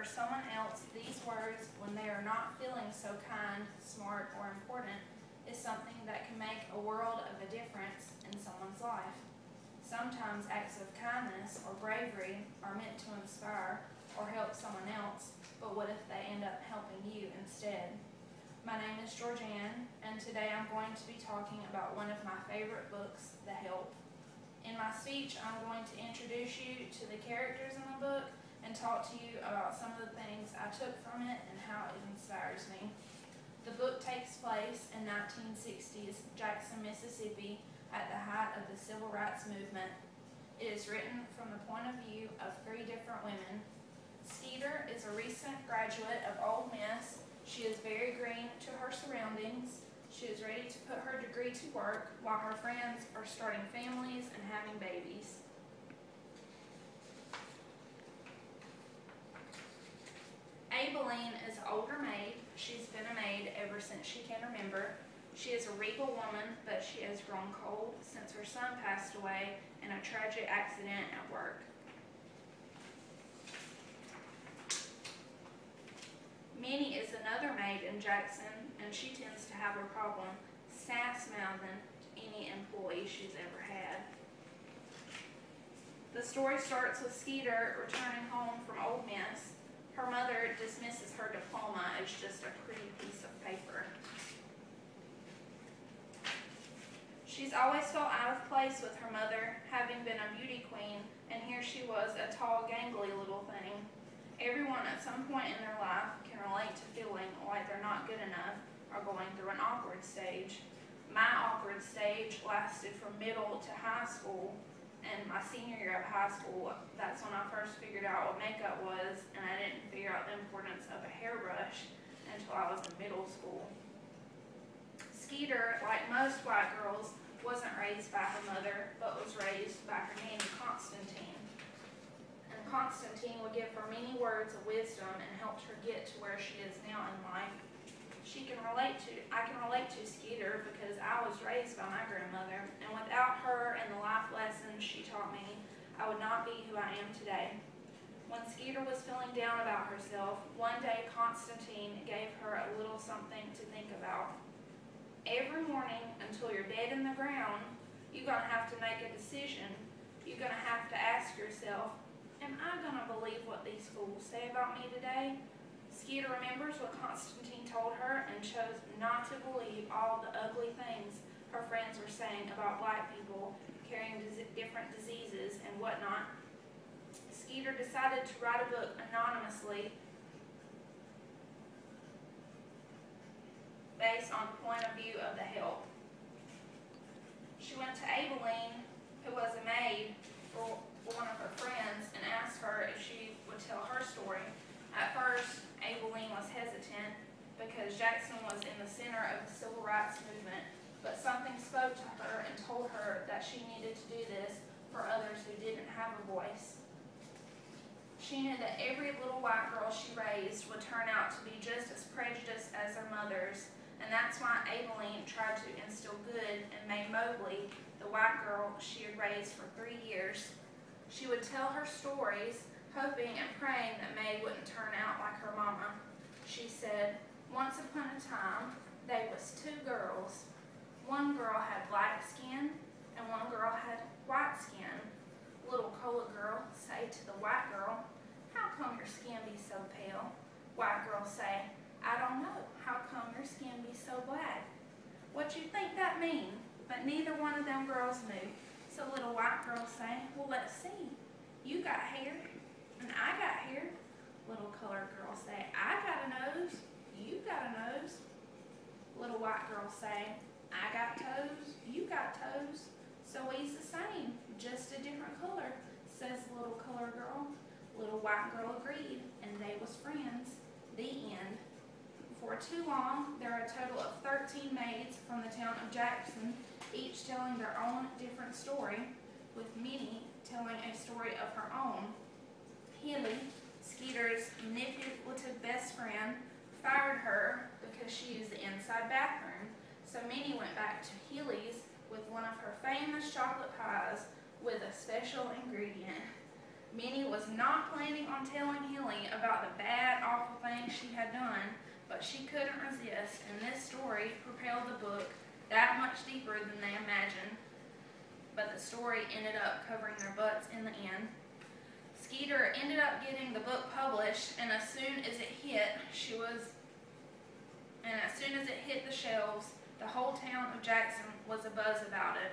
or someone else these words when they are not feeling so kind, smart, or important is something that can make a world of a difference in someone's life. Sometimes acts of kindness or bravery are meant to inspire or help someone else, but what if they end up helping you instead? My name is Georganne, and today I'm going to be talking about one of my favorite books, The Help. In my speech, I'm going to introduce you to the characters in the book and talk to you about some of the things I took from it and how it inspires me. The book takes place in 1960s Jackson, Mississippi, at the height of the Civil Rights Movement. It is written from the point of view of 3 different women. Skeeter is a recent graduate of Ole Miss. She is very green to her surroundings. She is ready to put her degree to work while her friends are starting families and having babies. Abilene is an older maid. She's been a maid ever since she can remember. She is a regal woman, but she has grown cold since her son passed away in a tragic accident at work. Minnie is another maid in Jackson, and she tends to have a problem sass-mouthing to any employee she's ever had. The story starts with Skeeter returning home from Ole Miss. Her mother dismisses her diploma as just a pretty piece of paper. She's always felt out of place with her mother, having been a beauty queen, and here she was, a tall, gangly little thing. Everyone at some point in their life can relate to feeling like they're not good enough or going through an awkward stage. My awkward stage lasted from middle to high school, and my senior year of high school, that's when I first figured out what makeup was, and I didn't figure out the importance of a hairbrush until I was in middle school. Skeeter, like most white girls, wasn't raised by her mother, but was raised by her nanny, Constantine. And Constantine would give her many words of wisdom and helped her get to where she is now in life. I can relate to Skeeter because I was raised by my grandmother, and without her and the life lessons she taught me, I would not be who I am today. When Skeeter was feeling down about herself, one day Constantine gave her a little something to think about. Every morning until you're dead in the ground, you're going to have to make a decision. You're going to have to ask yourself, am I going to believe what these fools say about me today? Skeeter remembers what Constantine told her and chose not to believe all the ugly things her friends were saying about black people carrying different diseases and whatnot. Skeeter decided to write a book anonymously based on the point of view of The Help. She went to Abilene, who was a maid for one of her friends, and asked her if she would tell her story. At first, Abilene was hesitant because Jackson was in the center of the Civil Rights Movement, but something spoke to her and told her that she needed to do this for others who didn't have a voice. She knew that every little white girl she raised would turn out to be just as prejudiced as their mothers, and that's why Abilene tried to instill good in May Mobley, the white girl she had raised for 3 years. She would tell her stories, hoping and praying that May wouldn't turn out like her mama. She said, once upon a time, there was 2 girls. One girl had black skin, and one girl had white skin. Little colored girl say to the white girl, how come your skin be so pale? White girl say, I don't know. How come your skin be so black? What you think that mean? But neither one of them girls knew. So little white girl say, well, let's see. You got hair, and I got hair. Little colored girl say, I got a nose. You got a nose. Little white girl say, I got toes. You got toes. So we's the same, just a different color, says the little colored girl. Little white girl agreed, and they was friends. The end. For too long, there are a total of 13 maids from the town of Jackson, each telling their own different story, with Minnie telling a story of her own. Hilly, Skeeter's manipulative best friend, fired her because she used the inside bathroom, so Minnie went back to Hilly's with one of her famous chocolate pies with a special ingredient. Minnie was not planning on telling Hilly about the bad, awful things she had done, but she couldn't resist, and this story propelled the book that much deeper than they imagined. But the story ended up covering their butts in the end. Skeeter ended up getting the book published, and as soon as it hit the shelves, the whole town of Jackson was abuzz about it.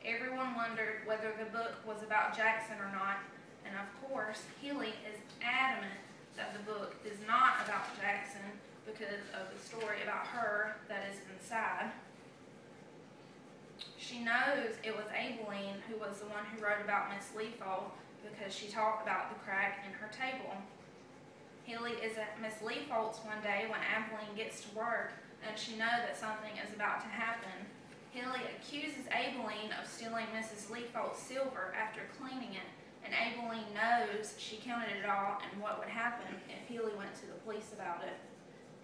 Everyone wondered whether the book was about Jackson or not, and of course, Hilly is adamant that the book is not about Jackson because of the story about her that is inside. She knows it was Abilene who was the one who wrote about Miss Leafold because she talked about the crack in her table. Hilly is at Miss Leafold's one day when Abilene gets to work, and she knows that something is about to happen. Hilly accuses Abilene of stealing Mrs. Leafold's silver after cleaning it, and Abilene knows she counted it all and what would happen if Hilly went to the police about it.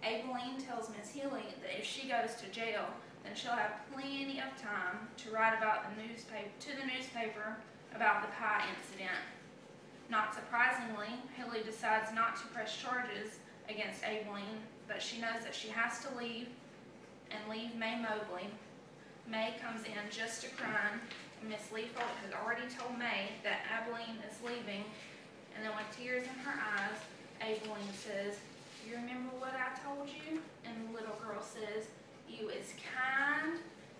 Abilene tells Miss Hilly that if she goes to jail, then she'll have plenty of time to write about the newspaper about the pie incident. Not surprisingly, Hilly decides not to press charges against Abilene, but she knows that she has to leave and leave May Mobley. May comes in just a crying, and Miss Leafold has already told May that Abilene is leaving, and then with tears in her eyes, Abilene says, "You remember what I told you?" And the little girl says, "You is kind,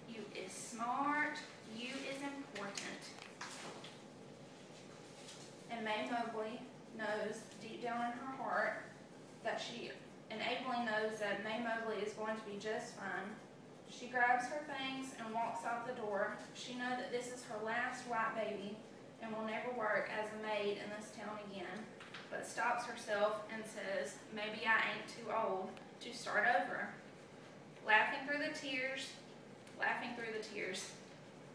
you is smart, you is important." And May Mobley knows deep down in her heart that Abilene knows that May Mobley is going to be just fine. She grabs her things and walks out the door. She knows that this is her last white baby and will never work as a maid in this town again, but stops herself and says, "Maybe I ain't too old to start over." Laughing through the tears.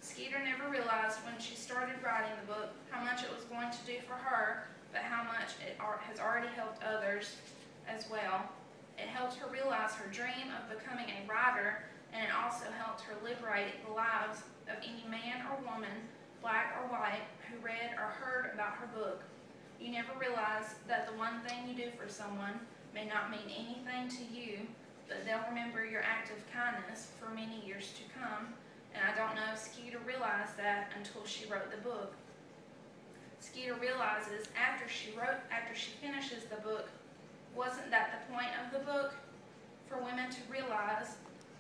Skeeter never realized when she started writing the book how much it was going to do for her, but how much it has already helped others as well. It helped her realize her dream of becoming a writer, and it also helped her liberate the lives of any man or woman, black or white, who read or heard about her book. You never realize that the one thing you do for someone may not mean anything to you, but they'll remember your act of kindness for many years to come. And I don't know if Skeeter realized that until she wrote the book. Skeeter realizes after she finishes the book, wasn't that the point of the book? For women to realize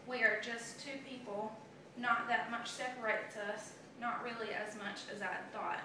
we are just two people, not that much separates us, not really as much as I thought.